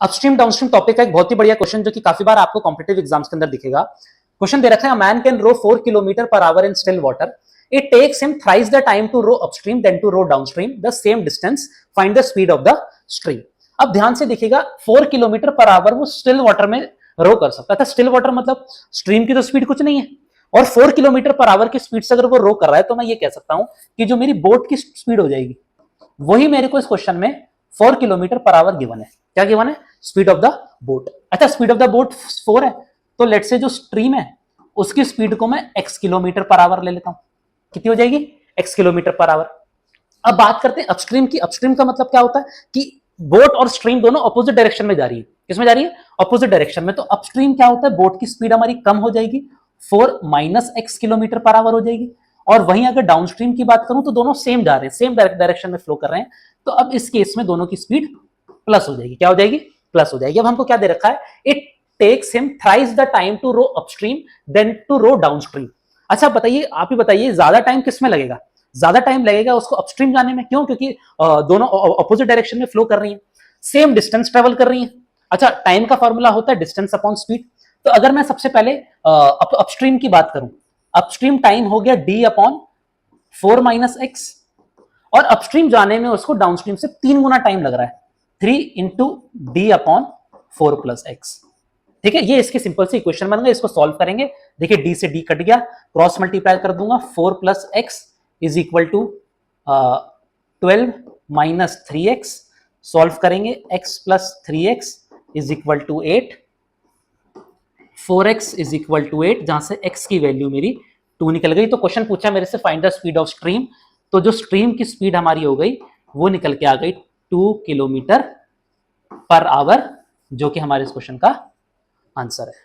Upstream downstream topic का एक बहुत ही बढ़िया क्वेश्चन जो कि काफी बार आपको कॉम्पिटिटिव एग्जाम्स के अंदर दिखेगा। क्वेश्चन दे रखा है, man can row 4 kilometre per hour in still water, it takes him thrice the time to row upstream than to row downstream the same distance, find the speed of the stream. अब ध्यान से देखिएगा, 4 kilometre per our वो still water में रो कर सकता था। Still water मतलब स्ट्रीम की तो स्पीड कुछ नहीं है, और 4 किलोमीटर पर आवर की स्पीड से अगर वो रो कर रहा है तो मैं ये कह सकता हूं कि जो मेरी बोट की स्पीड हो जाएगी वही मेरे को इस क्वेश्चन में 4 किलोमीटर पर आवर गिवन है। क्या गिवन है? Speed of the boat. अच्छा, स्पीड ऑफ द बोट 4 है, तो लेट से जो स्ट्रीम है उसकी स्पीड को मैं x किलोमीटर पर आवर ले लेता हूं। कितनी हो जाएगी? x kilometre per our. अब बात करते हैं अपस्ट्रीम की। अपस्ट्रीम का मतलब क्या होता है कि बोट और स्ट्रीम दोनों ऑपोजिट डायरेक्शन में जा रही है। किसमें जा रही है? ऑपोजिट डायरेक्शन में। तो अपस्ट्रीम क्या होता है? बोट की स्पीड हमारी कम हो जाएगी, 4 minus x kilometre per our हो जाएगी। और वहीं अगर डाउनस्ट्रीम की बात करूं तो दोनों सेम जा रहे हैं, सेम डायरेक्शन में फ्लो कर रहे हैं। तो अब इस केस में दोनों की स्पीड प्लस हो जाएगी। क्या हो जाएगी? प्लस हो जाएगी। अब हमको क्या दे रखा है? It takes him thrice the time to row upstream than to row downstream. अच्छा बताइए, आप ही बताइए, ज्यादा टाइम किसमें लगेगा? ज्यादा टाइम लगेगा उसको अपस्ट्रीम जाने में। क्यों? क्योंकि दोनों अपोजिट डायरेक्शन में फ्लो कर रही हैं, सेम डिस्टेंस ट्रेवल कर रही हैं। अच्छा, टाइम का फॉर्मूला होता है डिस्टेंस अपॉन स्पीड। तो अगर मैं सबसे पहले अपस्ट्रीम की बात करूं, अपस्ट्रीम टाइम हो गया d अपॉन 4 माइनस एक्स, और अपस्ट्रीम जाने में उसको डाउनस्ट्रीम से 3 गुना टाइम लग रहा है, 3 into D upon 4 plus x. ठीक है, ये इसकी सिंपल सी इक्वेशन बन गई। इसको सॉल्व करेंगे। देखिए, डी से डी कट गया, क्रॉस मल्टीप्लाई कर दूंगा, 4 plus x is equal to 12 minus 3x। Solve करेंगे, x plus 3x is equal to 8, 4x is equal to 8, जहां से x की वैल्यू मेरी 2 निकल गई। तो क्वेश्चन पूछा मेरे से find the speed of stream, तो जो स्ट्रीम की स्पीड हमारी हो गई वो निकल के आ गई 2 किलोमीटर पर आवर, जो कि हमारे इस क्वेश्चन का आंसर है।